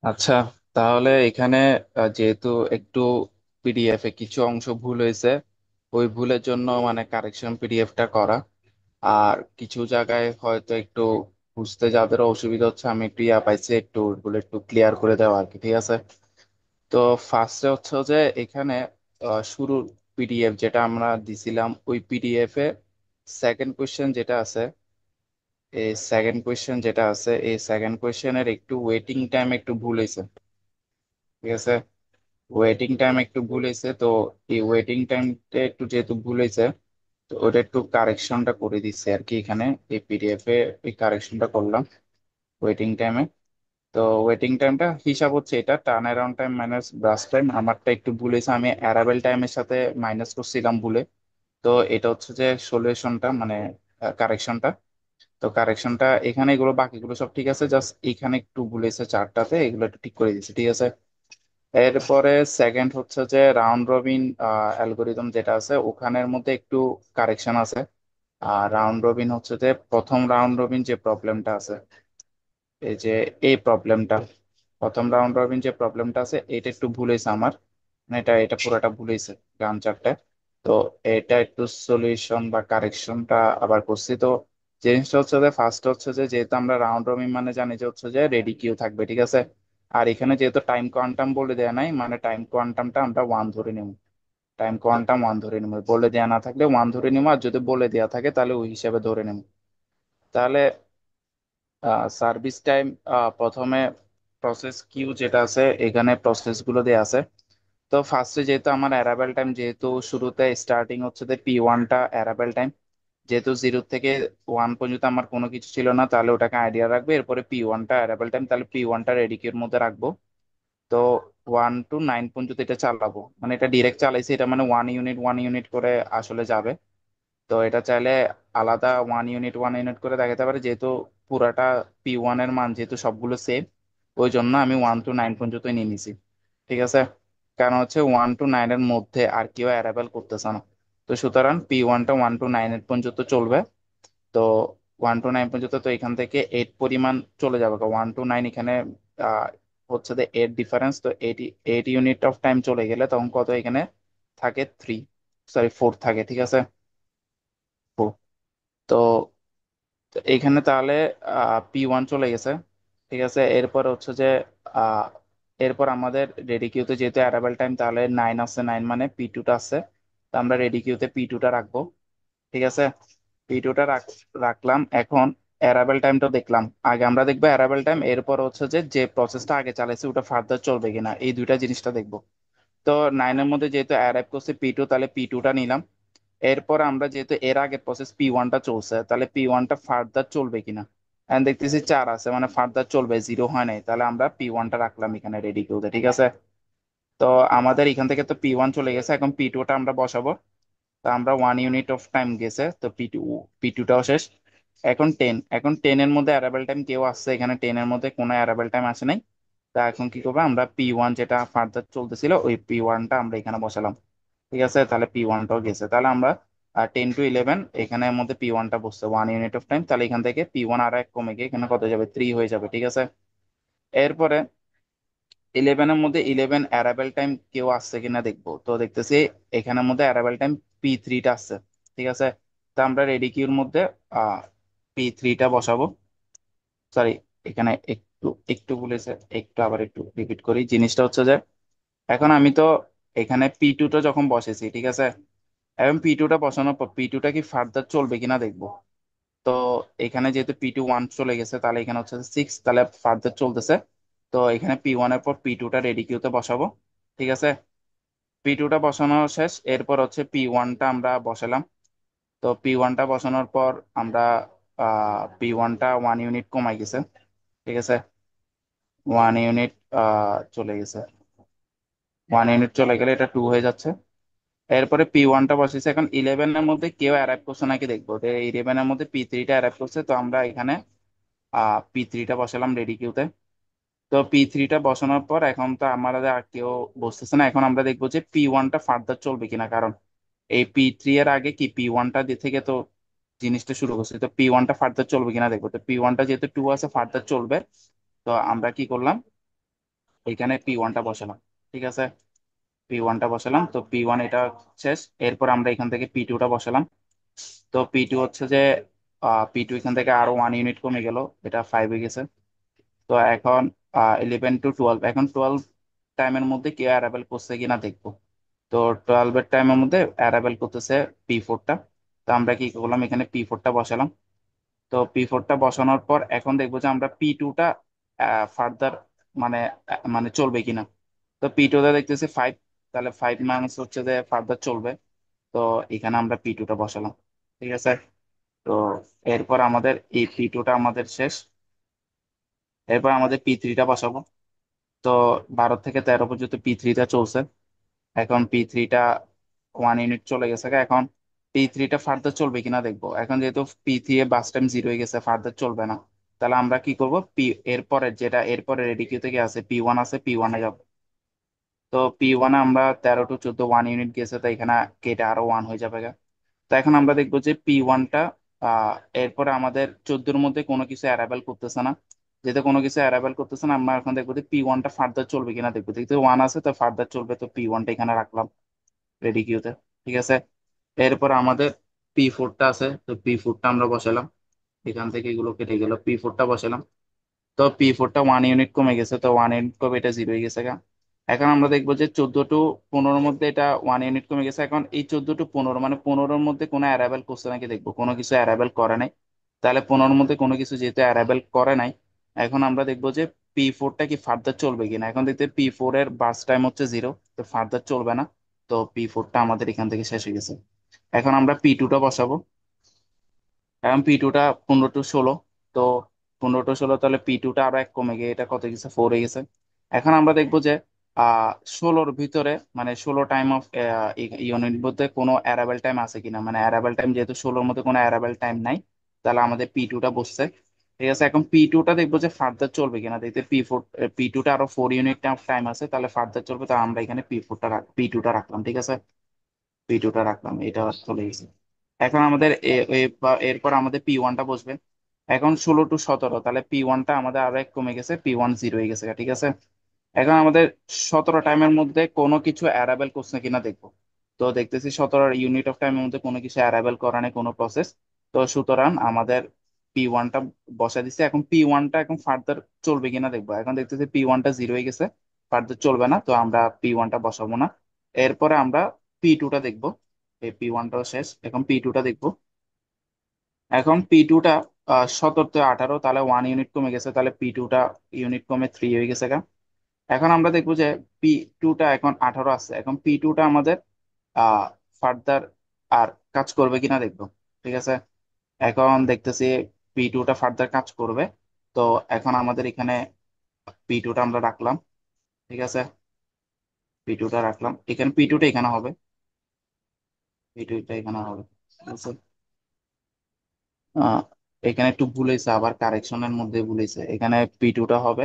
আচ্ছা, তাহলে এখানে যেহেতু একটু পিডিএফ এ কিছু অংশ ভুল হয়েছে, ওই ভুলের জন্য মানে কারেকশন পিডিএফটা করা। আর কিছু জায়গায় হয়তো একটু বুঝতে যাদের অসুবিধা হচ্ছে, আমি একটু পাইছি একটু ওগুলো একটু ক্লিয়ার করে দেওয়া আর কি। ঠিক আছে, তো ফার্স্টে হচ্ছে যে এখানে শুরুর পিডিএফ যেটা আমরা দিছিলাম, ওই পিডিএফ এ সেকেন্ড কোয়েশ্চেন যেটা আছে, এই সেকেন্ড কোয়েশ্চেনের একটু ওয়েটিং টাইম একটু ভুল হয়েছে। ঠিক আছে, ওয়েটিং টাইম একটু ভুল হয়েছে। তো এই ওয়েটিং টাইমটা একটু যেহেতু ভুল হয়েছে, তো ওটা একটু কারেকশনটা করে দিচ্ছে আর কি। এখানে এই পিডিএফ এ এই কারেকশনটা করলাম ওয়েটিং টাইমে। তো ওয়েটিং টাইমটা হিসাব হচ্ছে এটা turn around time minus brush time. আমারটা একটু ভুল হয়েছে, আমি অ্যারাইভেল টাইমের সাথে মাইনাস করছিলাম ভুলে। তো এটা হচ্ছে যে সলিউশনটা মানে কারেকশনটা। তো কারেকশনটা এখানে এগুলো বাকিগুলো সব ঠিক আছে, জাস্ট এখানে একটু ভুল হয়েছে চারটাতে, এগুলো একটু ঠিক করে দিয়েছে। ঠিক আছে, এরপরে সেকেন্ড হচ্ছে যে রাউন্ড রবিন অ্যালগোরিদম যেটা আছে ওখানের মধ্যে একটু কারেকশন আছে। আর রাউন্ড রবিন হচ্ছে যে প্রথম রাউন্ড রবিন যে প্রবলেমটা আছে, এই যে এই প্রবলেমটা, প্রথম রাউন্ড রবিন যে প্রবলেমটা আছে এটা একটু ভুল হয়েছে আমার। মানে এটা এটা পুরোটা ভুল হয়েছে গান চারটে। তো এটা একটু সলিউশন বা কারেকশনটা আবার করছি। তো জিনিসটা হচ্ছে যে ফার্স্ট হচ্ছে যে যেহেতু আমরা রাউন্ড রবিন মানে জানি যে হচ্ছে যে রেডি কিউ থাকবে। ঠিক আছে, আর এখানে যেহেতু টাইম কোয়ান্টাম বলে দেয়া নাই, মানে টাইম কোয়ান্টামটা আমরা ওয়ান ধরে নেব। টাইম কোয়ান্টাম ওয়ান ধরে নেব, বলে দেয়া না থাকলে ওয়ান ধরে নেব, আর যদি বলে দেয়া থাকে তাহলে ওই হিসাবে ধরে নেব। তাহলে সার্ভিস টাইম, প্রথমে প্রসেস কিউ যেটা আছে এখানে প্রসেস গুলো দেয়া আছে। তো ফার্স্টে যেহেতু আমার অ্যারাইভেল টাইম, যেহেতু শুরুতে স্টার্টিং হচ্ছে যে P1টা অ্যারাইভেল টাইম, যেহেতু 0 থেকে 1 পর্যন্ত আমার কোনো কিছু ছিল না, তাহলে ওটাকে আইডিয়া রাখবে। এরপরে P1টা অ্যারাইভেল টাইম, তাহলে P1টা রেডিকিউর মধ্যে রাখবো। তো 1 to 9 পর্যন্ত এটা চালাবো, মানে এটা ডিরেক্ট চালাইছি, এটা মানে 1 ইউনিট 1 ইউনিট করে আসলে যাবে। তো এটা চাইলে আলাদা 1 ইউনিট 1 ইউনিট করে দেখাতে পারে, যেহেতু পুরাটা P1 এর মান যেহেতু সবগুলো সেম, ওই জন্য আমি 1 to 9 পর্যন্ত নিয়ে নিছি। ঠিক আছে, কারণ হচ্ছে 1 to 9 এর মধ্যে আর কেউ অ্যারাইভেল করতেছে না। তো সুতরাং P1টা 1 to 9 এর পর্যন্ত চলবে। তো 1 to 9 পর্যন্ত, তো এখান থেকে 8 পরিমাণ চলে যাবে। 1 to 9 এখানে আহ, হচ্ছে যে 8 ডিফারেন্স, তো 8 ইউনিট অফ টাইম চলে গেলে তখন কত এখানে থাকে? 3, সরি 4 থাকে। ঠিক আছে, 4। তো তো এইখানে তাহলে P1 চলে গেছে। ঠিক আছে, এরপর হচ্ছে যে আহ, এরপর আমাদের রেডি কিউতে যেহেতু অ্যারাইভেল টাইম, তাহলে 9 আছে, 9 মানে P2টা আছে। তো আমরা রেডি কিউতে P2টা রাখবো। ঠিক আছে, P2টা রাখলাম। এখন অ্যারাইভেল টাইমটা দেখলাম, আগে আমরা দেখবো অ্যারাইভেল টাইম, এরপর হচ্ছে যে যে প্রসেসটা আগে চালাইছে ওটা ফার্দার চলবে কিনা, এই দুইটা জিনিসটা দেখবো। তো 9 এর মধ্যে যেহেতু অ্যারাইভ করছে P2, তাহলে P2টা নিলাম। এরপর আমরা যেহেতু এর আগে প্রসেস P1টা চলছে, তাহলে P1টা ফার্দার চলবে কিনা। এন্ড দেখতেছি 4 আছে, মানে ফার্দার চলবে, 0 হয় নাই, তাহলে আমরা P1টা রাখলাম এখানে রেডি করতে। ঠিক আছে, তো আমাদের এখান থেকে তো P1 চলে গেছে, এখন P2টা আমরা বসাবো। তো আমরা 1 ইউনিট অফ টাইম গেছে, তো P2টাও শেষ। এখন 10 এর মধ্যে অ্যারাইভেল টাইম কেউ আসছে? এখানে 10 এর মধ্যে কোনো অ্যারাইভেল টাইম আসে নাই। তা এখন কি করবো, আমরা P1 যেটা ফার্দার চলতেছিল ওই P1টা আমরা এখানে বসালাম। ঠিক আছে, তাহলে P1টাও গেছে, তাহলে আমরা 10 to 11 এখানের মধ্যে P1টা বসছে 1 ইউনিট অফ টাইম, তাহলে এখান থেকে P1 আর এক কমে গিয়ে এখানে কত যাবে? 3 হয়ে যাবে। ঠিক আছে, এরপরে 11-এর মধ্যে 11 অ্যারাইভেল টাইম কেউ আসছে কিনা দেখবো। তো দেখতেছি এখানের মধ্যে অ্যারাইভেল টাইম P3টা আসছে। ঠিক আছে, তা আমরা রেডি কিউর মধ্যে P3টা বসাবো। সরি, এখানে একটু একটু বলেছে, একটু আবার একটু রিপিট করি। জিনিসটা হচ্ছে যে এখন আমি তো এখানে P2টা যখন বসেছি, ঠিক আছে, এখন P2টা বসানোর পর P2টা কি ফার্দার চলবে কিনা দেখবো। তো এখানে যেহেতু P2 1 চলে গেছে, তাহলে এখানে হচ্ছে 6, তাহলে ফার্দার চলতেছে। তো এখানে P1 এর পর P2টা রেডি কিউতে বসাবো। ঠিক আছে, P2টা বসানো শেষ, এরপর হচ্ছে P1টা আমরা বসালাম। তো P1টা বসানোর পর আমরা P1টা 1 ইউনিট কমাই গেছে। ঠিক আছে, 1 ইউনিট চলে গেছে। 1 ইউনিট চলে গেলে এটা 2 হয়ে যাচ্ছে। এরপরে P1টা বসেছে। এখন 11-এর মধ্যে কেউ অ্যারাইভ করছে নাকি দেখবো। তো 11-এর মধ্যে P3টা অ্যারাইভ করছে, তো আমরা এখানে P3টা বসালাম রেডি কিউতে। তো P3টা বসানোর পর এখন তো আমাদের আর কেউ বসতেছে না, এখন আমরা দেখবো যে P1টা ফার্দার চলবে কিনা, কারণ এই P3 এর আগে কি P1টা থেকে তো জিনিসটা শুরু করছে। তো P1টা ফার্দার চলবে কিনা দেখবো। তো P1টা যেহেতু 2 আছে, ফার্দার চলবে। তো আমরা কি করলাম, এখানে P1টা বসালাম। ঠিক আছে, P1টা বসালাম, তো P1 এটা শেষ। এরপর আমরা এখান থেকে P2টা বসালাম। তো P2 হচ্ছে যে P2 এখান থেকে আরো 1 ইউনিট কমে গেল, এটা 5 হয়ে গেছে। তো এখন 11 to 12, এখন 12 টাইমের মধ্যে কেউ অ্যারাইভেল করছে কিনা দেখবো। তো 12-এর টাইমের মধ্যে অ্যারাইভেল করতেছে P4টা। তো আমরা কি করলাম, এখানে P4টা বসালাম। তো P4টা বসানোর পর এখন দেখবো যে আমরা P2টা ফার্দার মানে মানে চলবে কিনা। তো P2টা দেখতেছি 5, তাহলে 5 হচ্ছে যে ফার্দার চলবে। তো এখানে আমরা P2টা বসালাম। ঠিক আছে, তো এরপর আমাদের এই P2টা আমাদের শেষ। এরপর আমাদের P3টা বসাবো। তো 12 থেকে 13 পর্যন্ত P3টা চলছে। এখন P3টা 1 ইউনিট চলে গেছে, এখন P3টা ফার্দার চলবে কিনা দেখবো। এখন যেহেতু P3 এ বাস টাইম 0 হয়ে গেছে, ফার্দার চলবে না। তাহলে আমরা কি করব, এরপরে যেটা এরপরে রেডি কিউ থেকে আছে P1 আছে, P1 এ যাব। তো P1 এ আমরা 13 to 14 1 ইউনিট গেছে, তো এখানে কেটে আরো 1 হয়ে যাবে গা। তো এখন আমরা দেখবো যে P1টা এরপরে আমাদের 14-এর মধ্যে কোনো কিছু অ্যারাইভেল করতেছে না। যেহেতু কোনো কিছু অ্যারাইভেল করতেছে না, আমরা এখন দেখবো যে P1টা ফার্দার চলবে কিনা দেখবো। যেহেতু 1 আছে, তো ফার্দার চলবে, তো P1টা এখানে রাখলাম রেডি কিউতে। ঠিক আছে, এরপর আমাদের P4টা আছে, তো P4টা আমরা বসালাম। এখান থেকে এগুলো কেটে গেল, P4টা বসালাম। তো P4টা 1 ইউনিট কমে গেছে, তো 1 ইউনিট কমে এটা 0 হয়ে গেছে গা। এখন আমরা দেখবো যে 14 to 15-এর মধ্যে এটা 1 ইউনিট কমে গেছে। এখন এই 14 to 15 মানে 15-এর মধ্যে কোনো অ্যারাইভেল করছে নাকি দেখবো। কোনো কিছু অ্যারাইভেল করে নাই, তাহলে 15-এর মধ্যে কোনো কিছু যেহেতু অ্যারাইভেল করে নাই, এখন আমরা দেখবো যে P4টা কি ফার্দার চলবে কিনা। এখন দেখতে P4 এর বাস টাইম হচ্ছে 0, তো ফার্দার চলবে না। তো P4টা আমাদের এখান থেকে শেষ হয়ে গেছে। এখন আমরা P2টা বসাবো। এখন P2টা 15 to 16। তো 15 to 16, তাহলে P2টা আরো এক কমে গিয়ে এটা কত গেছে, 4 হয়ে গেছে। এখন আমরা দেখবো যে 16-র ভিতরে মানে 16 টাইম অফ ইউনিট মধ্যে কোনো অ্যারাইভেল টাইম আছে কিনা। মানে অ্যারাইভেল টাইম যেহেতু 16-র মধ্যে কোনো অ্যারাইভেল টাইম নাই, তাহলে আমাদের P2টা বসছে। ঠিক আছে, এখন P2টা দেখবো যে ফার্দার চলবে কিনা দেখতে। P2টা আরো 4 ইউনিট টাইম আছে, তাহলে ফার্দার চলবে, তো আমরা এখানে P2টা রাখলাম। ঠিক আছে, P2টা রাখলাম, এটা চলে গেছে। এখন আমাদের এরপর আমাদের P1টা বসবে। এখন 16 to 17, তাহলে P1টা আমাদের আরো এক কমে গেছে, P1 0 হয়ে গেছে। ঠিক আছে, এখন আমাদের 17 টাইমের মধ্যে কোনো কিছু অ্যারাইভেল করছে কিনা দেখবো। তো দেখতেছি 17 ইউনিট অফ টাইমের মধ্যে কোনো কিছু অ্যারাইভেল করা নেই, কোনো প্রসেস। তো সুতরাং আমাদের P1টা বসা দিচ্ছে। এখন P1টা এখন ফার্দার চলবে কিনা দেখবো। এখন দেখতেছি P1টা 0 হয়ে গেছে, ফার্দার চলবে না, তো আমরা P1টা বসাবো না। এরপরে আমরা P2টা দেখবো। এই P1টাও শেষ, এখন P2টা দেখবো। এখন P2টা 17 থেকে 18, তাহলে 1 ইউনিট কমে গেছে, তাহলে P2টা ইউনিট কমে 3 হয়ে গেছে গা। এখন আমরা দেখবো যে P2টা এখন 18 আছে, এখন P2টা আমাদের আহ ফার্দার আর কাজ করবে কিনা দেখবো। ঠিক আছে, এখন দেখতেছি P2টা ফার্দার কাজ করবে। তো এখন আমাদের এখানে P2টা আমরা রাখলাম। ঠিক আছে, P2টা রাখলাম, এখানে P2টা এখানে হবে, P2টা এখানে হবে। ঠিক আছে, আহ এখানে একটু ভুল হয়েছে, আবার কারেকশনের মধ্যে ভুল হয়েছে, এখানে P2টা হবে।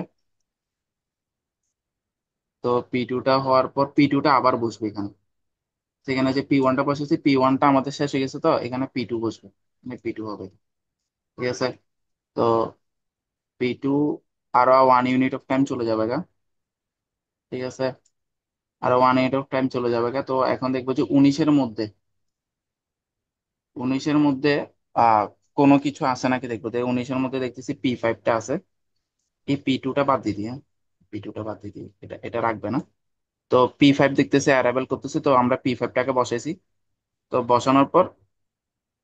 তো P2টা হওয়ার পর P2টা আবার বসবে এখানে। সেখানে যে P1টা বসেছে, P1টা আমাদের শেষ হয়ে গেছে, তো এখানে P2 বসবে, এখানে P2 হবে। ঠিক আছে, তো P2 আরো 1 ইউনিট অফ টাইম চলে যাবে গা। ঠিক আছে, আরো 1 ইউনিট অফ টাইম চলে যাবে গা। তো এখন দেখবো যে 19-এর মধ্যে আহ কোনো কিছু আছে নাকি দেখবো। তো 19-এর মধ্যে দেখতেছি P5টা আছে। এই P2টা বাদ দিয়ে দিই, হ্যাঁ, P2টা বাদ দিয়ে দিই, এটা এটা রাখবে না। তো P5 দেখতেছে অ্যারাইভেল করতেছে, তো আমরা P5টাকে বসাইছি। তো বসানোর পর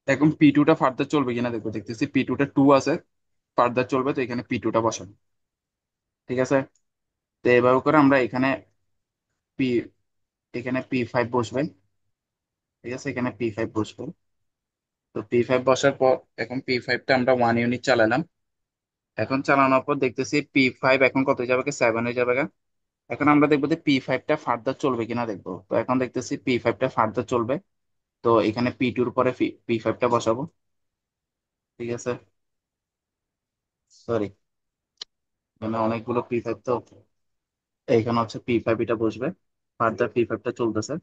এখন P2টা ফার্দার চলবে কিনা দেখবো। দেখতেছি P2টা 2 আছে, ফার্দার চলবে, তো এখানে P2টা বসাবো। ঠিক আছে, তো এভাবে করে আমরা পি এখানে P5 বসবে। ঠিক আছে, এখানে P5 বসবে। তো P5 বসার পর এখন P5টা আমরা 1 ইউনিট চালালাম। এখন চালানোর পর দেখতেছি P5 এখন কত হয়ে যাবে, 7 হয়ে যাবে গা। এখন আমরা দেখবো যে P5টা ফার্দার চলবে কিনা দেখবো। তো এখন দেখতেছি P5টা ফার্দার চলবে। তো এখানে P2-র পরে P5টা বসাবো। ঠিক আছে, সরি, এখানে অনেকগুলো P5, তো এইখানে হচ্ছে P5 এটা বসবে, ফার্দার P5টা চলতেছে।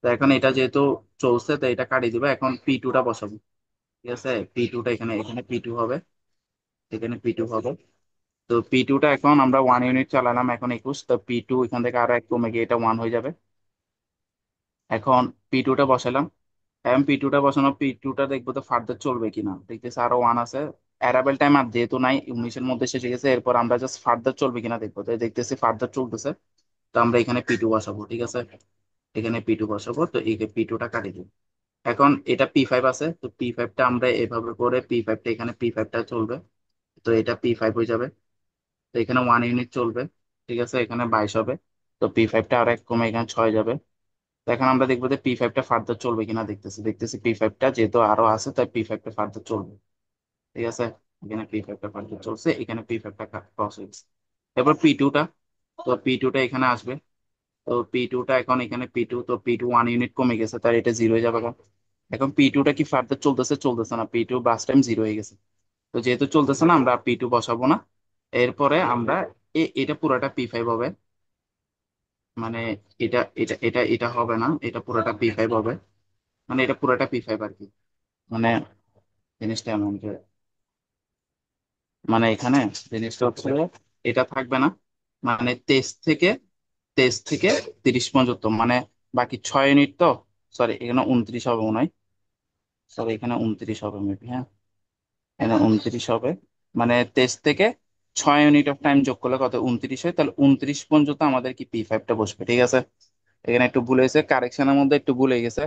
তো এখন এটা যেহেতু চলছে, তো এটা কাটিয়ে দিবে, এখন P2টা বসাবো। ঠিক আছে, P2টা এখানে এখানে P2 হবে, এখানে P2 হবে। তো P2টা এখন আমরা 1 ইউনিট চালালাম, এখন 21, তো P2 এখান থেকে আরো এক কমে গিয়ে এটা 1 হয়ে যাবে। এখন P2টা বসালাম। এখন P2টা বসানো, P2টা দেখবো তো ফার্দার চলবে কিনা, দেখতেছি আরো 1 আছে। অ্যারাবেল টাইম আর যেহেতু নাই, 19-এর মধ্যে শেষ হয়ে গেছে, এরপর আমরা জাস্ট ফার্দার চলবে কিনা দেখবো, তো দেখতেছি ফার্দার চলতেছে। তো আমরা এখানে P2 বসাবো, ঠিক আছে। এখানে P2 বসাবো, তো এই P2টা কাটি দিই। এখন এটা P5 আছে, তো P5টা আমরা এভাবে করে P5টা এখানে P5টা চলবে, তো এটা P5 হয়ে যাবে। তো এখানে 1 ইউনিট চলবে, ঠিক আছে, এখানে 22 হবে। তো P5টা আর এক কমে এখানে 6 যাবে। তো এখন আমরা দেখবো যে P5টা ফার্দার চলবে কিনা, দেখতেছি দেখতেছি P5টা যেহেতু আরো আছে তাই P5টা ফার্দার চলবে, ঠিক আছে। এখানে P5টা ফার্দার চলছে, এখানে P5টা ক্রস হয়েছে। এবার P2টা, তো P2টা এখানে আসবে। তো P2টা এখন এখানে P2, তো P2 1 ইউনিট কমে গেছে, তার এটা 0 হয়ে যাবে এখন। এখন P2টা কি ফার্দার চলতেছে, চলতেছে না, P2 বাস টাইম 0 হয়ে গেছে। তো যেহেতু চলতেছে না, আমরা P2 বসাবো না। এরপরে আমরা এটা পুরোটা P5 হবে, মানে এটা এটা এটা এটা হবে না, এটা পুরোটা P5 হবে, মানে এটা পুরোটা P5 আর কি। মানে জিনিসটা এমন যে, মানে এখানে জিনিসটা হচ্ছে এটা থাকবে না, মানে 23 থেকে 30 পর্যন্ত, মানে বাকি 6 ইউনিট তো, সরি এখানে 29 হবে মনে হয়, সরি এখানে 29 হবে মেবি, হ্যাঁ এখানে 29 হবে। মানে 23 থেকে 6 ইউনিট অফ টাইম যোগ করলে কত, 29 হয়, তাহলে 29 পর্যন্ত আমাদের কি P5টা বসবে, ঠিক আছে। এখানে একটু ভুল হয়েছে, কারেকশনের মধ্যে একটু ভুল হয়ে গেছে।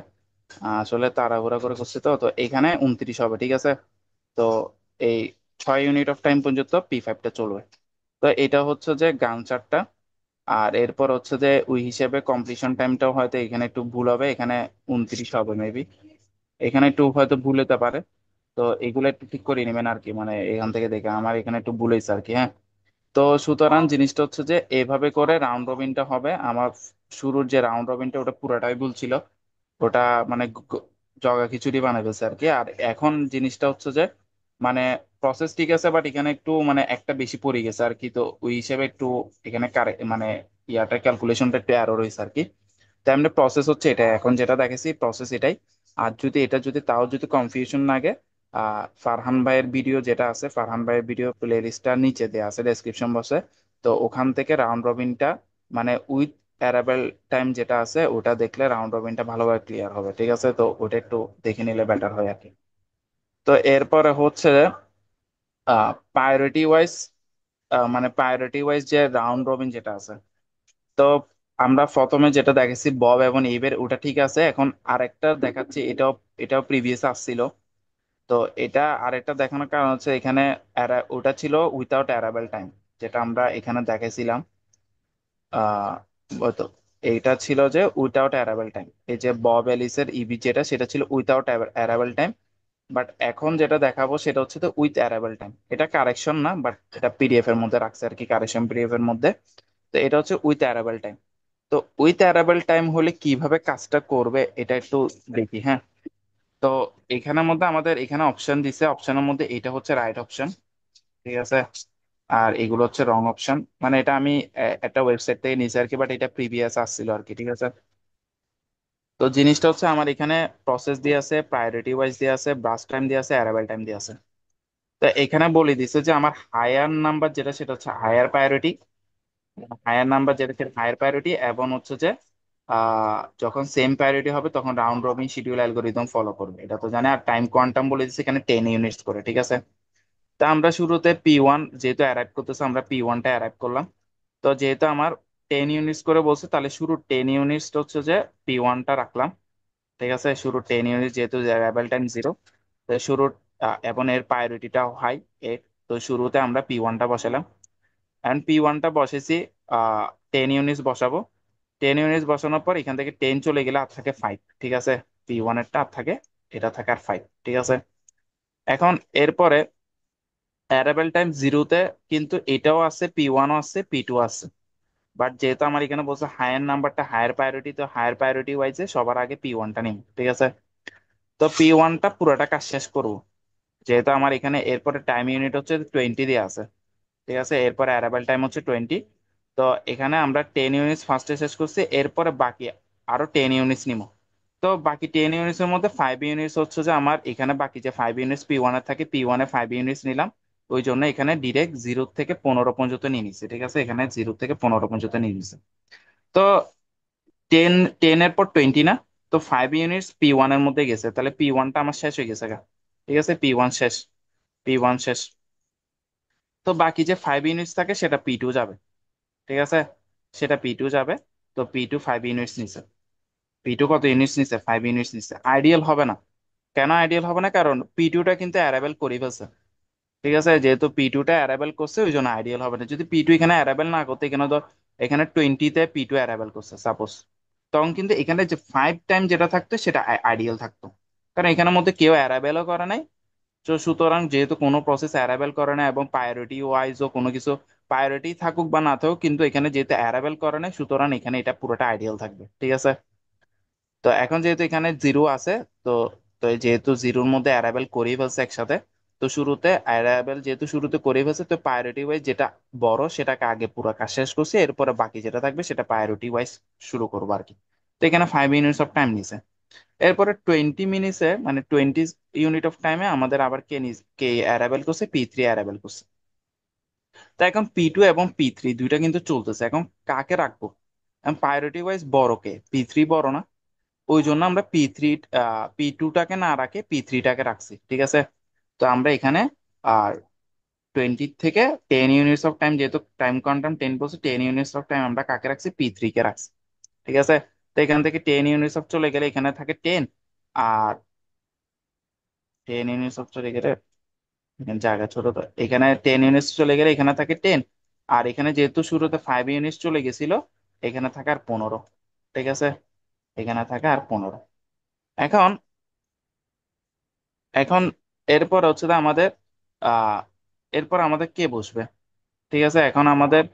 আসলে তাড়াহুড়া করে করছি, তো তো এখানে 29 হবে, ঠিক আছে। তো এই 6 ইউনিট অফ টাইম পর্যন্ত P5টা চলবে। তো এটা হচ্ছে যে গান চারটা। আর এরপর হচ্ছে যে ওই হিসেবে কমপ্লিশন টাইমটাও হয়তো এখানে একটু ভুল হবে, এখানে 29 হবে মেবি, এখানে একটু হয়তো ভুল হতে পারে। তো এগুলো একটু ঠিক করে নেবেন আর কি, মানে এখান থেকে দেখে আমার এখানে একটু ভুল হয়েছে আর কি, হ্যাঁ। তো সুতরাং জিনিসটা হচ্ছে যে এভাবে করে রাউন্ড রবিনটা হবে আমার। শুরুর যে রাউন্ড রবিনটা ওটা পুরাটাই ভুল ছিল, ওটা মানে জগা খিচুড়ি বানাই ফেলছে আর কি। আর এখন জিনিসটা হচ্ছে যে মানে প্রসেস ঠিক আছে, বাট এখানে একটু মানে একটা বেশি পড়ে গেছে আর কি, তো ওই হিসেবে একটু এখানে মানে ইয়াটা ক্যালকুলেশনটা একটু এরর হয়েছে আর কি। তাই এমনি প্রসেস হচ্ছে এটা, এখন যেটা দেখেছি প্রসেস এটাই। আর যদি এটা যদি তাও যদি কনফিউশন না আগে, ফারহান ভাইয়ের ভিডিও যেটা আছে, ফারহান ভাইয়ের ভিডিও প্লে লিস্টটা নিচে দেওয়া আছে ডেসক্রিপশন বক্সে। তো ওখান থেকে রাউন্ড রবিনটা মানে উইথ অ্যারাবেল টাইম যেটা আছে ওটা দেখলে রাউন্ড রবিনটা ভালোভাবে ক্লিয়ার হবে, ঠিক আছে। তো ওটা একটু দেখে নিলে বেটার হয় আর কি। তো এরপরে হচ্ছে প্রায়োরিটি ওয়াইজ, মানে প্রায়োরিটি ওয়াইজ যে রাউন্ড রবিন যেটা আছে, তো আমরা প্রথমে যেটা দেখেছি বব এবং ইভের, ওটা ঠিক আছে। এখন আরেকটা দেখাচ্ছি, এটাও এটাও প্রিভিয়াস আসছিল। তো এটা আরেকটা দেখানোর কারণ হচ্ছে এখানে ওটা ছিল উইথাউট অ্যারাবেল টাইম, যেটা আমরা এখানে দেখেছিলাম। আহ তো এইটা ছিল যে উইথাউট অ্যারাবেল টাইম, এই যে বব এলিসের ইভি যেটা, সেটা ছিল উইথাউট অ্যারাবেল টাইম। বাট এখন যেটা দেখাবো সেটা হচ্ছে তো উইথ অ্যারাবেল টাইম, এটা কারেকশন না, বাট এটা পিডিএফ এর মধ্যে রাখছে আর কি, কারেকশন পিডিএফ এর মধ্যে। তো এটা হচ্ছে উইথ অ্যারাবেল টাইম। তো উইথ অ্যারাবেল টাইম হলে কিভাবে কাজটা করবে এটা একটু দেখি, হ্যাঁ। তো এখানের মধ্যে আমাদের এখানে অপশন দিছে, অপশনের মধ্যে এটা হচ্ছে রাইট অপশন, ঠিক আছে। আর এগুলো হচ্ছে রং অপশন, মানে এটা আমি একটা ওয়েবসাইট থেকে নিয়েছি আর কি, বাট এটা প্রিভিয়াস আসছিল আর কি, ঠিক আছে। তো জিনিসটা হচ্ছে আমার এখানে প্রসেস দিয়ে আছে, প্রায়োরিটি ওয়াইজ দিয়ে আছে, ব্রাশ টাইম দিয়ে আছে, অ্যারাইভাল টাইম দিয়ে আছে। তো এখানে বলে দিছে যে আমার হায়ার নাম্বার যেটা সেটা হচ্ছে হায়ার প্রায়োরিটি, হায়ার নাম্বার যেটা সেটা হায়ার প্রায়োরিটি, এবং হচ্ছে যে যখন সেম প্রায়োরিটি হবে তখন round robin schedule algorithm follow করবে, এটা তো জানে। আর টাইম কোয়ান্টাম বলে দিচ্ছে এখানে 10 ইউনিটস করে, ঠিক আছে। তা আমরা শুরুতে P1 যেহেতু অ্যারাইভ করতেছে, আমরা P1টা অ্যারাইভ করলাম। তো যেহেতু আমার 10 ইউনিটস করে বলছে, তাহলে শুরু 10 ইউনিটস হচ্ছে যে P1টা রাখলাম, ঠিক আছে। শুরু 10 ইউনিট যেহেতু অ্যারাইভাল টাইম 0, তো শুরু এবং এর প্রায়োরিটিটাও হাই 8। তো শুরুতে আমরা P1টা বসালাম, এন্ড P1টা বসেছি। 10 ইউনিটস বসাবো। 10 ইউনিটস বসানোর পর এখান থেকে 10 চলে গেলে আর থাকে 5, ঠিক আছে। P1 এরটা আর থাকে, এটা থাকে আর 5, ঠিক আছে। এখন এরপরে অ্যারাইভাল টাইম 0-তে কিন্তু এটাও আছে, P1ও আছে, P2 আছে। বাট যেহেতু আমার এখানে বলছে হায়ার নাম্বারটা হায়ার প্রায়োরিটি, তো হায়ার প্রায়োরিটি ওয়াইজে সবার আগে P1টা নিব, ঠিক আছে। তো P1টা পুরোটা কাজ শেষ করব, যেহেতু আমার এখানে এরপরে টাইম ইউনিট হচ্ছে 20 দিয়ে আছে, ঠিক আছে। এরপরে অ্যারাইভাল টাইম হচ্ছে 20। তো এখানে আমরা 10 ইউনিটস ফার্স্টে শেষ করছি, এরপরে বাকি আরো 10 ইউনিটস নিব। তো বাকি 10 ইউনিটস এর মধ্যে 5 ইউনিটস হচ্ছে যে আমার এখানে বাকি যে 5 ইউনিটস P1 এর থাকে, P1 এ 5 ইউনিটস নিলাম। ওই জন্য এখানে ডিরেক্ট 0 থেকে 15 পর্যন্ত নিয়ে নিচ্ছে, ঠিক আছে, এখানে 0 থেকে 15 পর্যন্ত নিয়ে নিচ্ছে। তো 10 এর পর 20 না, তো 5 ইউনিটস P1 এর মধ্যে গেছে, তাহলে P1টা আমার শেষ হয়ে গেছে গা। ঠিক আছে, P1 শেষ, P1 শেষ। তো বাকি যে 5 ইউনিটস থাকে সেটা P2 যাবে। ঠিক আছে, সেটা P2 যাবে। তো P2 5 ইউনিটস নিছে। P2 কত ইউনিটস নিছে? 5 ইউনিটস নিছে। আইডিয়াল হবে না। কেন আইডিয়াল হবে না? কারণ P2টা কিন্তু অ্যারাবেল করে ফেলছে। ঠিক আছে, যেহেতু P2টা অ্যারাবেল করছে ওই জন্য আইডিয়াল হবে না। যদি P2 এখানে অ্যারাবেল না করতে, এখানে ধর এখানে 20-তে P2 অ্যারাবেল করছে সাপোজ, তখন কিন্তু এখানে যে 5 টাইম যেটা থাকতো সেটা আইডিয়াল থাকতো। কারণ এখানের মধ্যে কেউ অ্যারাবেলও করে নাই। তো সুতরাং যেহেতু কোনো প্রসেস অ্যারাবেল করে না এবং প্রায়োরিটি ওয়াইজও কোনো কিছু, প্রায়োরিটি থাকুক বা না থাকুক, কিন্তু এখানে যেহেতু অ্যারাবেল করে নাই, সুতরাং এখানে এটা পুরোটা আইডিয়াল থাকবে। ঠিক আছে, তো এখন যেহেতু এখানে জিরো আছে, তো তো এই যেহেতু জিরোর মধ্যে অ্যারাবেল করেই ফেলছে একসাথে, তো শুরুতে অ্যারাবেল যেহেতু শুরুতে করেই ফেলছে, তো প্রায়োরিটি ওয়াইজ যেটা বড় সেটাকে আগে পুরো কাজ শেষ করছে, এরপরে বাকি যেটা থাকবে সেটা প্রায়োরিটি ওয়াইজ শুরু করবো আর কি। তো এখানে 5 ইউনিটস অফ টাইম নিছে। এরপরে 20 মিনিটসে মানে 20 ইউনিট অফ টাইমে আমাদের আবার কে অ্যারাবেল করছে? P3 অ্যারাবেল করছে। তো এখন P2 এবং P3 দুইটা কিন্তু চলতেছে, এখন কাকে রাখবো? প্রায়োরিটি ওয়াইজ বড় কে? P3 বড় না? ওই জন্য আমরা P2টাকে না রাখে P3টাকে রাখছি। ঠিক আছে, তো আমরা এখানে আর 20 থেকে 10 ইউনিটস অফ টাইম, যেহেতু টাইম কোয়ান্টাম 10 বলছে, 10 ইউনিটস অফ টাইম আমরা কাকে রাখছি? P3 কে রাখছি। ঠিক আছে, তো এখান থেকে 10 ইউনিটস অফ চলে গেলে এখানে থাকে 10। আর 10 ইউনিটস অফ চলে গেলে এখানে জায়গা ছোট, তো এখানে 10 ইউনিটস চলে গেলে এখানে থাকে 10। আর এখানে যেহেতু শুরুতে 5 ইউনিটস চলে গেছিল, এখানে থাকে আর 15। ঠিক আছে, এখানে থাকে আর 15। এখন এখন এরপর হচ্ছে যে আমাদের আহ এরপর আমাদের কে বসবে? ঠিক আছে, এখন আমাদের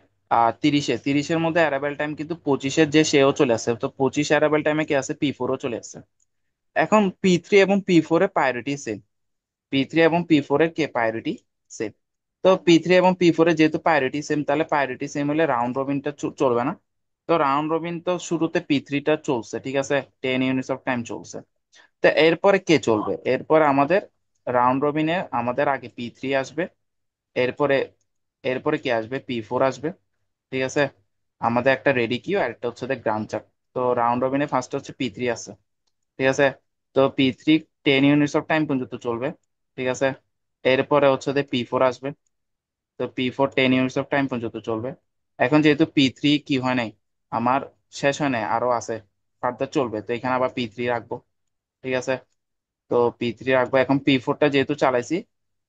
30-এর মধ্যে অ্যারাইভেল টাইম কিন্তু 25-এর যে সেও চলে আসছে, তো 25 অ্যারাইভেল টাইমে কি আছে? P4ও চলে আসছে। এখন P3 এবং P4 এর প্রায়োরিটি সেম। P3 এবং P4 এর কে প্রায়োরিটি সেম। তো P3 এবং P4 এর যেহেতু প্রায়োরিটি সেম, তাহলে প্রায়োরিটি সেম হলে রাউন্ড রবিনটা চলবে না। তো রাউন্ড রবিন তো শুরুতে P3টা চলছে, ঠিক আছে, 10 ইউনিটস অফ টাইম চলছে। তো এরপরে কে চলবে? এরপরে আমাদের রাউন্ড রবিনে আমাদের আগে P3 আসবে। এরপরে এরপরে কি আসবে? P4 আসবে। ঠিক আছে, আমাদের একটা রেডি কিউ আর একটা হচ্ছে গ্রাউন্ড চাপ। তো রাউন্ড রবিনে ফার্স্ট হচ্ছে P3 আছে। ঠিক আছে, তো P3 10 ইউনিটস অফ টাইম পর্যন্ত চলবে। ঠিক আছে, এরপরে হচ্ছে P4 আসবে। তো P4 10 ইউনিটস অফ টাইম পর্যন্ত চলবে। এখন যেহেতু P3 কি হয় নাই আমার, শেষ হয় নাই, আরো আছে, ফার্দার চলবে, তো এখানে আবার P3 রাখবো। ঠিক আছে, তো P3 রাখবো। এখন P4টা যেহেতু চালাইছি,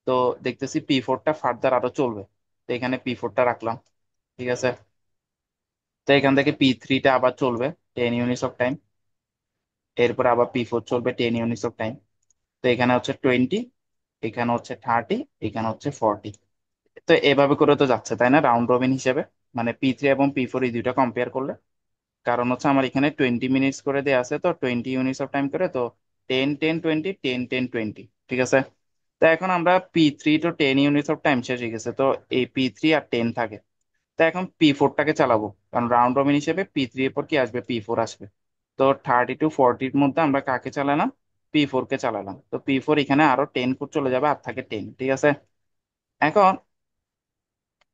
তো দেখতেছি P4টা ফার্দার আরো চলবে, তো এখানে P4টা রাখলাম। ঠিক আছে, তো এখান থেকে P3টা আবার চলবে 10 ইউনিটস অফ টাইম। এরপর আবার P4 চলবে 10 ইউনিটস অফ টাইম। তো এখানে হচ্ছে 20, এখানে হচ্ছে 30, এখানে হচ্ছে 40। তো এভাবে করে তো যাচ্ছে, তাই না, রাউন্ড রবিন হিসেবে, মানে P3 এবং P4 এই দুইটা কম্পেয়ার করলে। কারণ হচ্ছে আমার এখানে 20 মিনিটস করে দেওয়া আছে, তো 20 ইউনিটস অফ টাইম করে, তো 10-10-20, 10-10-20। ঠিক আছে, তো এখন আমরা P3 তো 10 ইউনিটস অফ টাইম শেষ হয়ে গেছে, তো এই P3 আর 10 থাকে। তো এখন P4টাকে চালাবো, কারণ রাউন্ড রবিন হিসেবে P3 এর পর কি আসবে? P4 আসবে। তো 30-40-র মধ্যে আমরা কাকে চালালাম? P4 কে চালালাম। তো P4 এখানে আরো 10 ফুট চলে যাবে, আর থাকে 10। ঠিক আছে, এখন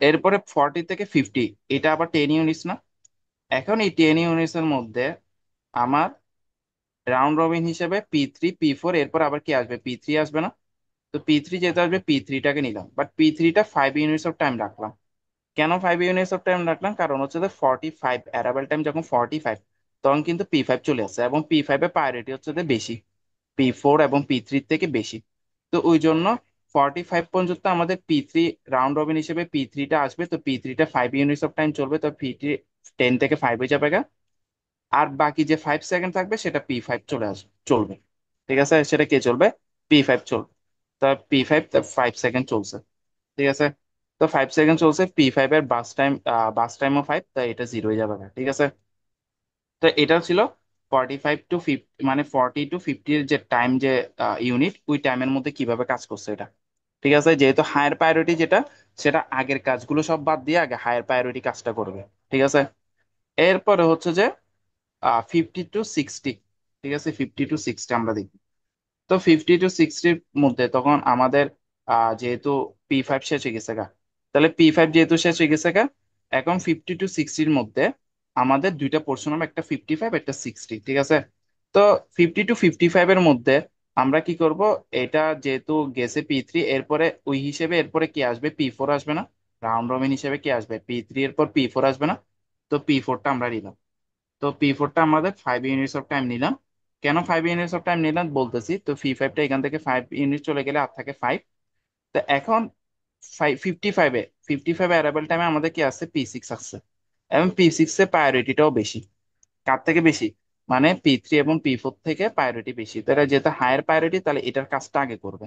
এরপরে 40 থেকে 50, এটা আবার 10 ইউনিটস না? এখন এই 10 ইউনিটস এর মধ্যে আমার রাউন্ড রবিন হিসেবে P3 P4 এরপর আবার কি আসবে? P3 আসবে না? তো P3 যেতে আসবে, P3টাকে নিলাম, বাট P3টা 5 ইউনিটস অফ টাইম রাখলাম। কেন 5 ইউনিটস অফ টাইম রাখলাম? কারণ হচ্ছে 45 অ্যারাইভেল টাইম যখন 45, তখন কিন্তু P5 চলে আসছে, এবং P5 এর প্রায়োরিটি হচ্ছে বেশি, P4 এবং P3 থেকে বেশি। তো ওই জন্য 45 পর্যন্ত আমাদের P3 রাউন্ড রবিন হিসেবে P3টা আসবে, তো P3টা 5 ইউনিটস অফ টাইম চলবে, তো P3 10 থেকে 5 হয়ে যাবে গা। আর বাকি যে 5 সেকেন্ড থাকবে সেটা P5 চলে আসবে, চলবে। ঠিক আছে, সেটা কে চলবে? P5 চলবে। তা P5 5 সেকেন্ড চলছে। ঠিক আছে, তো 5 সেকেন্ড চলছে, P5 এর বাস টাইমও 5, তাই এটা 0 হয়ে যাবে না। ঠিক আছে, তো এটা ছিল 45-50, মানে 40-50 যে টাইম, যে ইউনিট, ওই টাইমের মধ্যে কিভাবে কাজ করছে এটা। ঠিক আছে, যেহেতু হায়ার প্রায়োরিটি যেটা, সেটা আগের কাজগুলো সব বাদ দিয়ে আগে হায়ার প্রায়োরিটি কাজটা করবে। ঠিক আছে, এরপরে হচ্ছে যে 50-60। ঠিক আছে, 50-60 আমরা দেখি। তো 50-60-র মধ্যে তখন আমাদের যেহেতু P5 শেষ হয়ে গেছে গা। তাহলে P5 যেহেতু শেষ হয়ে গেছে গা, এখন 50 to 60-র মধ্যে আমাদের দুইটা পোর্শন হবে, একটা 55 একটা 60, ঠিক আছে। তো 50 to 55-এর মধ্যে আমরা কি করব, এটা যেহেতু গেছে P3, এরপরে ওই হিসেবে এরপরে কি আসবে, P4 আসবে না? রাউন্ড রবিন হিসেবে কি আসবে, P3 এর পর P4 আসবে না? তো P4টা আমরা নিলাম। তো P4টা আমাদের 5 ইউনিটস অফ টাইম নিলাম। কেন 5 ইউনিটস অফ টাইম নিলাম বলতেছি, তো P5টা এখান থেকে 5 ইউনিট চলে গেলে আর থাকে 5। তো এখন 55-এ অ্যারাইভাল টাইমে আমাদের কি আসছে, P6 আসছে। এবং P6 এর প্রায়োরিটিটাও বেশি। কার থেকে বেশি? মানে P3 এবং P4 থেকে প্রায়োরিটি বেশি। তো এটা যেহেতু হায়ার প্রায়োরিটি, তাহলে এটার কাজটা আগে করবে।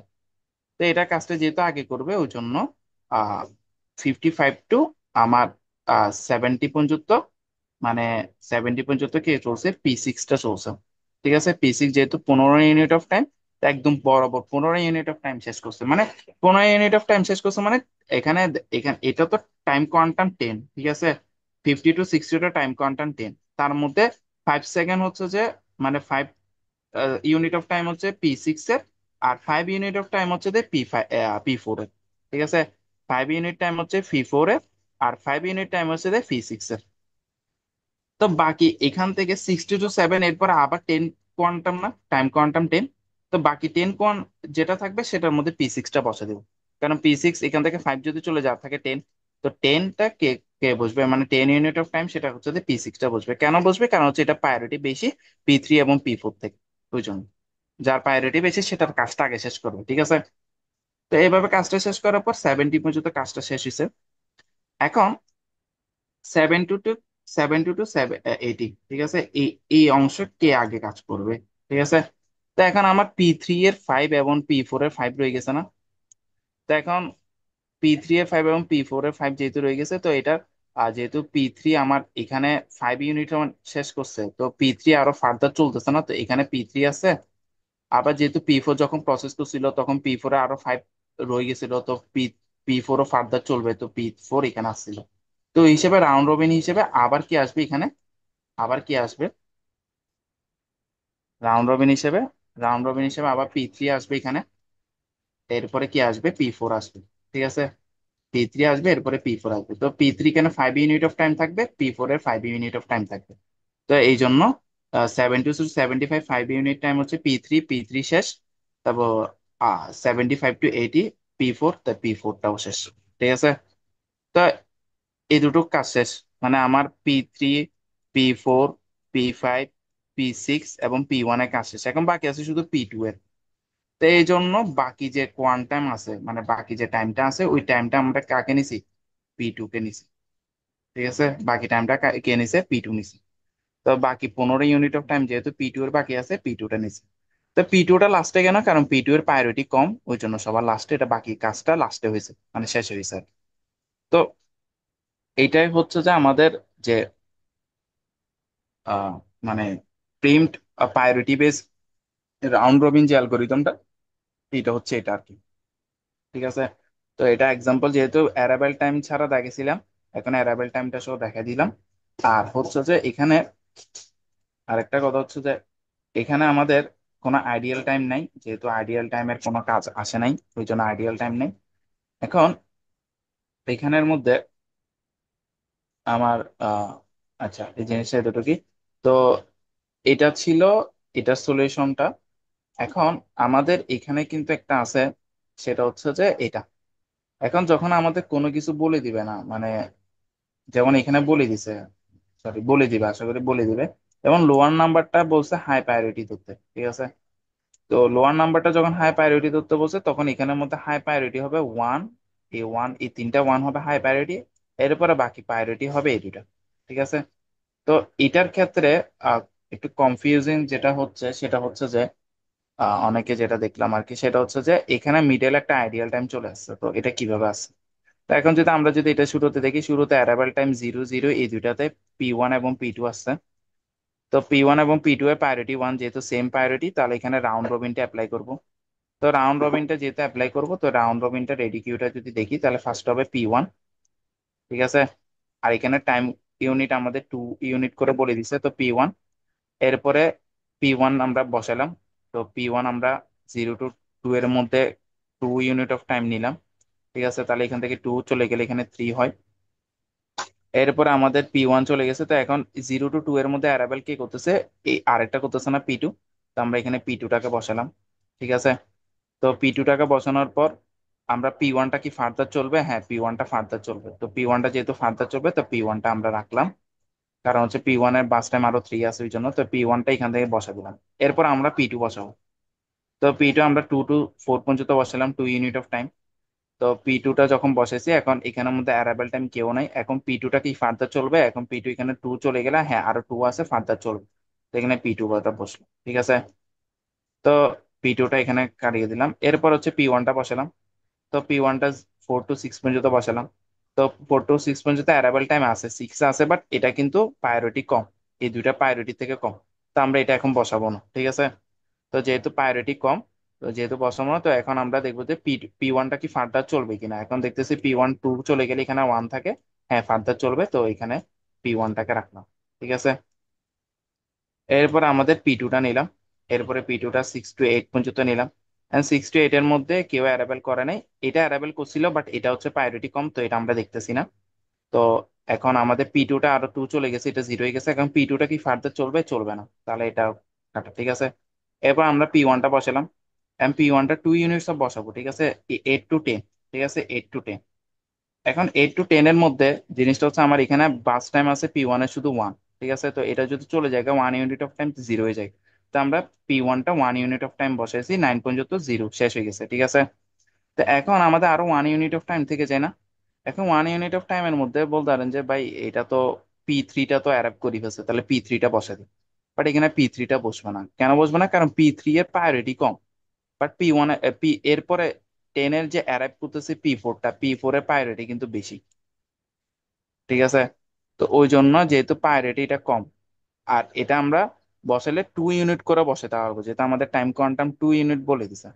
তো এটার কাজটা যেহেতু আগে করবে, ওই জন্য 55 টু আমার 70 পর্যন্ত, মানে 70 পর্যন্ত কি চলছে, P6টা চলছে। ঠিক আছে, P6 যেহেতু 15 ইউনিট অফ টাইম, একদম বরাবর 15 ইউনিট অফ টাইম শেষ করছে। মানে 15 ইউনিট অফ টাইম শেষ করছে মানে এখানে, এখানে এটা তো টাইম কোয়ান্টাম 10, ঠিক আছে। 50 to 60টা টাইম কোয়ান্টাম 10, তার মধ্যে 5 সেকেন্ড হচ্ছে যে, মানে 5 ইউনিট অফ টাইম হচ্ছে P6 এর, আর 5 ইউনিট অফ টাইম হচ্ছে যে P4 এর। ঠিক আছে, 5 ইউনিট টাইম হচ্ছে P4 এর, আর 5 ইউনিট টাইম হচ্ছে যে P6 এর। তো বাকি এখান থেকে 60 to 7, এরপর আবার 10 কোয়ান্টাম, না টাইম কোয়ান্টাম 10। তো বাকি 10 যেটা থাকবে সেটার মধ্যে P6টা বসে দেবো। কারণ P6 এখান থেকে 5 যদি চলে যায়, আর থাকে 10। তো 10টা কে কে বসবে, মানে 10 ইউনিট অফ টাইম, সেটা হচ্ছে যে P6টা বসবে। কেন বসবে? কারণ হচ্ছে এটা প্রায়োরিটি বেশি P3 এবং P4 থেকে। ওই জন্য যার প্রায়োরিটি বেশি সেটার কাজটা আগে শেষ করবে, ঠিক আছে। তো এইভাবে কাজটা শেষ করার পর 70 পর্যন্ত কাজটা শেষ হয়েছে। এখন 70 টু 80, ঠিক আছে, এই এই অংশ কে আগে কাজ করবে, ঠিক আছে। তো এখন আমার P3 এর 5 এবং P4 এর 5 রয়ে গেছে না? তো এখন P3 এর 5 এবং P4 এর 5 যেহেতু রয়ে গেছে, তো এটা যেহেতু P3 আমার এখানে 5 ইউনিট শেষ করছে, তো P3 আরো ফার্দার চলতেছে না, তো এখানে P3 আছে। আবার যেহেতু P4 যখন প্রসেস করছিল, তখন P4 এ আরো 5 রয়ে গেছিল, তো P4 ও ফার্দার চলবে, তো P4 এখানে আসছিল। তো এই হিসেবে রাউন্ড রবিন হিসেবে আবার কি আসবে এখানে, আবার কি আসবে রাউন্ড রবিন হিসেবে, রাউন্ড রবিন হিসেবে আবার P3 আসবে এখানে। এরপরে কি আসবে, P4 আসবে। ঠিক আছে, P3 আসবে, এরপরে P4 আসবে। তো P3 কেন 5 ইউনিট অফ টাইম থাকবে, P4 এর 5 ইউনিট অফ টাইম থাকবে। তো এই জন্য 70 to 75, 5 ইউনিট টাইম হচ্ছে P3 শেষ। তারপর 75 to 80 P4, তা P4টাও শেষ। ঠিক আছে, তো এই দুটো কাজ শেষ। মানে আমার P3, P4, P5, P6 এবং P1 এর কাজ শেষ। এখন বাকি আছে শুধু P2 এর। তো এই জন্য বাকি যে কোয়ান্টাম আছে, মানে বাকি যে টাইমটা আছে, ওই টাইমটা আমরা কাকে নিছি, P2 কে নিছি। ঠিক আছে, বাকি টাইমটা কে নিছে, P2 নিছি। তো বাকি 15 ইউনিট অফ টাইম যেহেতু P2 এর বাকি আছে, P2টা নিছি। তো P2টা লাস্টে কেন, কারণ P2 এর প্রায়োরিটি কম, ওই জন্য সবার লাস্টে এটা, বাকি কাজটা লাস্টে হয়েছে, মানে শেষ হয়েছে আর কি। তো এইটাই হচ্ছে যে আমাদের যে আহ, মানে প্রিমড প্রায়োরিটি বেস রাউন্ড রবিন যে অ্যালগোরিদমটা, এটা হচ্ছে এটা আর কি। ঠিক আছে, তো এটা এক্সাম্পল, যেহেতু অ্যারাবেল টাইম ছাড়া দেখেছিলাম, এখন অ্যারাবেল টাইমটা সহ দেখা দিলাম। আর হচ্ছে যে এখানে আরেকটা কথা হচ্ছে যে, এখানে আমাদের কোনো আইডিয়াল টাইম নাই, যেহেতু আইডিয়াল টাইমের কোনো কাজ আসে নাই, ওই জন্য আইডিয়াল টাইম নেই। এখন এখানের মধ্যে আমার আচ্ছা, এই জিনিসটা এতটুকুই। তো এটা ছিল এটার সলিউশনটা। এখন আমাদের এখানে কিন্তু একটা আছে, সেটা হচ্ছে যে এটা, এখন যখন আমাদের কোনো কিছু বলে দিবে না, মানে যেমন এখানে বলে দিছে, সরি বলে দিবে, আশা করি বলে দিবে। যেমন লোয়ার নাম্বারটা বলছে হাই প্রায়োরিটি ধরতে, ঠিক আছে। তো লোয়ার নাম্বারটা যখন হাই প্রায়োরিটি ধরতে বলছে, তখন এখানের মধ্যে হাই প্রায়োরিটি হবে ওয়ান, এই তিনটা ওয়ান হবে হাই প্রায়োরিটি। এরপরে বাকি প্রায়োরিটি হবে এই দুটা। ঠিক আছে, তো এটার ক্ষেত্রে আহ, একটু কনফিউজিং যেটা হচ্ছে, সেটা হচ্ছে যে অনেকে যেটা দেখলাম আর কি, সেটা হচ্ছে যে এখানে মিডল একটা আইডিয়াল টাইম চলে আসছে, তো এটা কিভাবে আসছে। তো এখন যদি আমরা যদি এটা শুরুতে দেখি, শুরুতে অ্যারাইভাল টাইম 0 0, এই দুইটাতে P1 এবং P2 আসছে। তো P1 এবং P2 এর প্রায়োরিটি ওয়ান, যেহেতু সেম প্রায়োরিটি, তাহলে এখানে রাউন্ড রবিনটা অ্যাপ্লাই করব। তো রাউন্ড রবিনটা যেহেতু অ্যাপ্লাই করব, তো রাউন্ড রবিনটা রেডি কিউটা যদি দেখি, তাহলে ফার্স্ট হবে P1। ঠিক আছে, আর এখানে টাইম ইউনিট আমাদের 2 ইউনিট করে বলে দিছে, তো P1। এরপরে P1 আমরা বসালাম। তো P1 আমরা 0 to 2 এর মধ্যে 2 ইউনিট অফ টাইম নিলাম। ঠিক আছে, তাহলে এখান থেকে 2 চলে গেলে এখানে 3 হয়। এরপরে আমাদের P1 চলে গেছে, তো এখন 0 to 2 এর মধ্যে অ্যারাবেল কে করতেছে, এই আরেকটা করতেছে না P2। তো আমরা এখানে P2টাকে বসালাম। ঠিক আছে, তো P2টাকে বসানোর পর আমরা P1টা কি ফার্দার চলবে, হ্যাঁ P1টা ফার্দার চলবে, তো P1টা যেহেতু ফার্দার চলবে তো P1টা আমরা রাখলাম, কারণ হচ্ছে P1 এর বাস টাইম আরো 3 আছে ওই জন্য, তো P1টা এখান থেকে বসা দিলাম। এরপর আমরা P2 বসাবো। তো P2 আমরা 2 to 4 পর্যন্ত বসালাম, 2 ইউনিট অফ টাইম। তো P2টা যখন বসেছি, এখন এখানের মধ্যে অ্যারাইভেল টাইম কেউ নাই, এখন P2টা কি ফার্দার চলবে, এখন P2 এখানে 2 চলে গেলে হ্যাঁ আরো 2 আছে ফার্দার চলবে, তো এখানে P2 কথা বসলো। ঠিক আছে, তো P2টা এখানে কাটিয়ে দিলাম। এরপর হচ্ছে P1টা বসালাম। তো P1টা 4 to 6 পর্যন্ত বসালাম। তো 4 to 6 পর্যন্ত অ্যারাইভেল টাইম আছে, 6 আছে, বাট এটা কিন্তু প্রায়োরিটি কম, এই দুইটা প্রায়োরিটি থেকে কম। তো আমরা এটা এখন বসাবো না। ঠিক আছে, তো যেহেতু প্রায়োরিটি কম, তো যেহেতু বসাবো না, তো এখন আমরা দেখবো যে P1টা কি ফার্দার চলবে কিনা। এখন দেখতেছি P1 2 চলে গেলে এখানে 1 থাকে, হ্যাঁ ফার্দার চলবে, তো এখানে P1টাকে রাখলাম। ঠিক আছে, এরপরে আমাদের P2টা নিলাম। এরপরে P2টা 6 to 8 পর্যন্ত নিলাম। 6 to 8 এর মধ্যে কেউ অ্যারাবেল করে নাই, এটা অ্যারাবেল করছিল বাট এটা হচ্ছে প্রায়োরিটি কম, তো এটা আমরা দেখতেছি না। তো এখন আমাদের P2টা আরো 2 চলে গেছে, এটা 0 হয়ে গেছে, এখন P2টা কি ফার্দার চলবে, চলবে না, তাহলে এটা কাটা। ঠিক আছে, এরপর আমরা P1টা বসালাম। P1টা 2 ইউনিটস অফ বসাবো। ঠিক আছে, 8 to 10। ঠিক আছে, 8 to 10। এখন 8 to 10 এর মধ্যে জিনিসটা হচ্ছে আমার এখানে বাস টাইম আছে P1 এর শুধু 1। ঠিক আছে, তো এটা যদি চলে যায় 1 ইউনিট অফ টাইম 0 হয়ে যায়। তো আমরা P1টা 1 ইউনিট অফ টাইম বসাইছি, 9 পর্যন্ত 0 শেষ হয়ে গেছে। ঠিক আছে, তো এখন আমাদের আরো 1 ইউনিট অফ টাইম থেকে যায় না। এখন 1 ইউনিট অফ টাইমের মধ্যে বলতে পারেন যে ভাই এটা তো P3টা তো অ্যারাইভ করে ফেলছে, তাহলে P3টা বসা দিই। বাট এখানে P3টা বসবে না, কেন বসবে না, কারণ P3 এর প্রায়োরিটি কম। বাট P1 এরপরে 10 এর যে অ্যারাইভ করতেছে P4 এর প্রায়োরিটি কিন্তু বেশি। ঠিক আছে, তো ওই জন্য যেহেতু প্রায়োরিটিটা কম, আর এটা আমরা বসালে 2 ইউনিট করে বসাতে পারবো, যেহেতু আমাদের টাইম কোয়ান্টাম 2 ইউনিট বলে দিছে।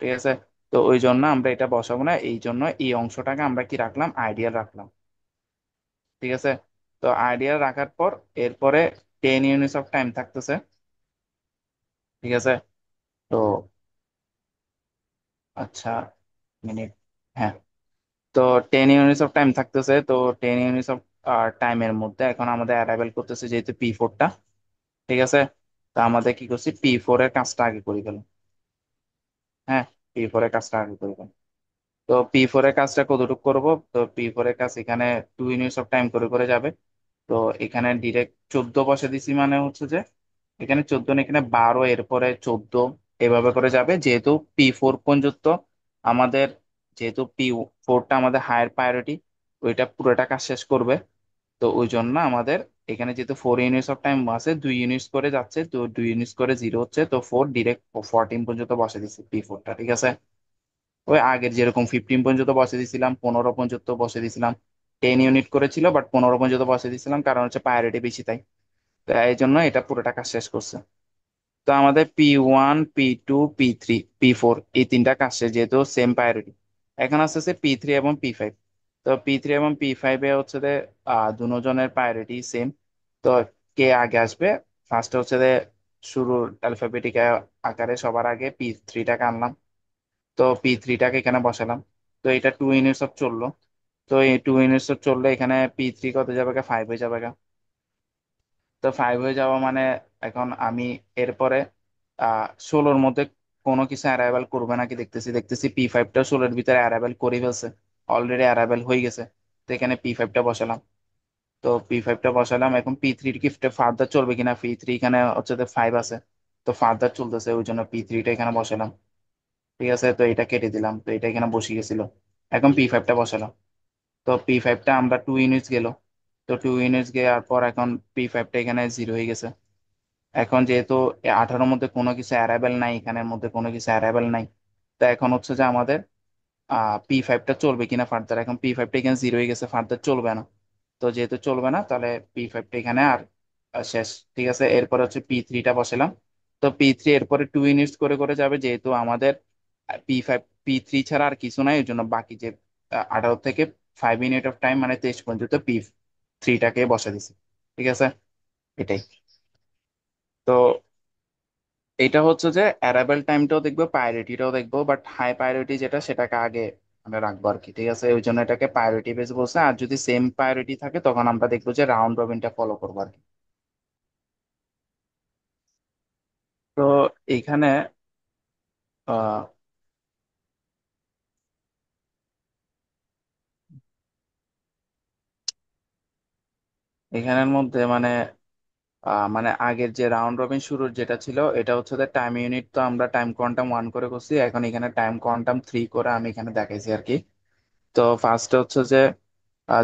ঠিক আছে, তো ওই জন্য আমরা এটা বসাবো না, এই জন্য এই অংশটাকে আমরা কি রাখলাম, আইডিয়াল রাখলাম। ঠিক আছে, তো আইডিয়াল রাখার পর এরপরে 10 ইউনিটস অফ টাইম থাকতেছে। ঠিক আছে, তো আচ্ছা, মিনিট, হ্যাঁ, তো 10 ইউনিটস অফ টাইম থাকতেছে, তো 10 ইউনিটস অফ টাইমের মধ্যে এখন আমাদের অ্যারাইভেল করতেছে যেহেতু P4টা। ঠিক আছে, তো আমাদের কি করছি, P4 এর কাজটা আগে করে গেল। হ্যাঁ, P4 এর কাজটা আগে করে গেল। তো P4 এর কাজটা কতটুকু করব, তো P4 এর কাজ এখানে 2 ইউনিটস অফ টাইম করে করে যাবে। তো এখানে ডিরেক্ট 14 বসে দিছি, মানে হচ্ছে যে এখানে 14 না, এখানে 12, এরপরে 14, এভাবে করে যাবে, যেহেতু P4 পর্যন্ত আমাদের, যেহেতু P4টা আমাদের হায়ার প্রায়োরিটি, ওইটা পুরোটা কাজ শেষ করবে। তো ওই জন্য আমাদের এখানে যেহেতু 4 ইউনিটস অফ টাইম আছে, 2 ইউনিটস করে যাচ্ছে, তো 2 ইউনিটস করে 0 হচ্ছে, তো 4 ডিরেক্ট 14 পর্যন্ত বসে দিচ্ছি P4টা। ঠিক আছে, ওই আগের যেরকম 15 পর্যন্ত বসে দিছিলাম, 15 পর্যন্ত বসে দিছিলাম। 10 ইউনিট করেছিল বাট 15 পর্যন্ত বসে দিছিলাম, কারণ হচ্ছে প্রায়োরিটি বেশি তাই। তো এই জন্য এটা পুরো টাকা শেষ করছে। তো আমাদের P1, P2, P3, P4 এই তিনটা কাজ শেষ, যেহেতু সেম প্রায়োরিটি। এখন আসতেছে P3 এবং P5। তো P3 এবং P5 হচ্ছে যে দুজনের প্রায়োরিটি সেম। তো কে আগে আসবে, ফার্স্টে হচ্ছে যে শুরুর অ্যালফাবেটিক আকারে সবার আগে P3টাকে আনলাম। তো P3টাকে এখানে বসালাম। তো এটা 2 ইউনিটস অফ চললো। তো এই 2 ইউনিটস অফ চললে এখানে P3 কত যাবে, 5 হয়ে যাবে। তো 5 হয়ে যাওয়া মানে এখন আমি এরপরে 16-র মধ্যে কোনো কিছু অ্যারাইভেল করবে নাকি দেখতেছি, দেখতেছি P5টা 16-এর ভিতরে অ্যারাইভেল করে ফেলছে, অলরেডি অ্যারাইভেল হয়ে গেছে। তো এখানে P5টা বসালাম। তো P5টা বসালাম, এখন P3 কি ফার্দার চলবে কিনা, P3 এখানে হচ্ছে 5 আছে, তো ফার্দার চলতেছে, ওই জন্য P3টা এখানে বসালাম। ঠিক আছে, তো এটা কেটে দিলাম, তো এটা এখানে বসে গেছিল। এখন P5টা বসালাম। তো P5টা আমরা 2 ইউনিটস গেল। তো 2 ইউনিটস যাওয়ার পর এখন P5টা এখানে 0 হয়ে গেছে। এখন যেহেতু 18-র মধ্যে কোনো কিছু অ্যারাইভেল নাই, এখানের মধ্যে কোনো কিছু অ্যারাইভেল নাই, তো এখন হচ্ছে যে আমাদের P5টা চলবে কিনা ফার্দার, এখন P5টা এখানে 0 হয়ে গেছে, ফার্দার চলবে না। তো যেহেতু চলবে না, তাহলে P5টা এখানে আর শেষ। ঠিক আছে, এরপর হচ্ছে P3টা বসালাম। তো P3 এরপরে 2 ইউনিটস করে করে যাবে, যেহেতু আমাদের P3 ছাড়া আর কিছু নাই, এই জন্য বাকি যে 18 থেকে 5 ইউনিট অফ টাইম মানে 23 পর্যন্ত P3টাকে বসা দিছি। ঠিক আছে, এটাই। তো এটা হচ্ছে যে অ্যারাইভেল টাইমটাও দেখবো, প্রায়োরিটিটাও দেখবো, বাট হাই প্রায়োরিটি যেটা সেটাকে আগে আমরা রাখবো আর কি। ঠিক আছে, ওই জন্য এটাকে প্রায়োরিটি বেস বলছে। আর যদি সেম প্রায়োরিটি থাকে তখন আমরা দেখবো যে রাউন্ড রবিনটা ফলো করবো আর কি। তো এইখানে আহ এখানের মধ্যে মানে আগের যে রাউন্ড রবিন শুরুর যেটা ছিল, এটা হচ্ছে টাইম ইউনিট, তো আমরা টাইম কোয়ান্টাম 1 করে করছি, এখন এখানে টাইম কোয়ান্টাম 3 করে আমি এখানে দেখাইছি আর কি। তো ফার্স্টে হচ্ছে যে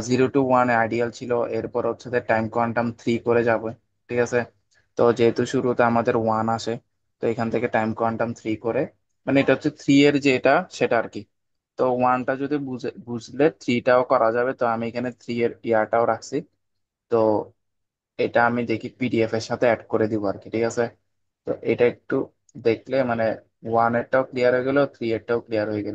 0 to 1 আইডিয়াল ছিল, এরপর হচ্ছে যে টাইম কোয়ান্টাম 3 করে যাবে। ঠিক আছে, তো যেহেতু শুরুতে আমাদের 1 আসে, তো এখান থেকে টাইম কোয়ান্টাম 3 করে, মানে এটা হচ্ছে 3 এর যেটা সেটা আর কি। তো 1টা যদি বুঝলে 3টাও করা যাবে, তো আমি এখানে 3 এর ইয়ারটাও রাখছি। তো এটা আমি দেখি পিডিএফ এর সাথে অ্যাড করে দিব আর কি। ঠিক আছে, তো এটা একটু দেখলে মানে 1 এরটাও ক্লিয়ার হয়ে গেল, 3 এরটাও ক্লিয়ার হয়ে গেল।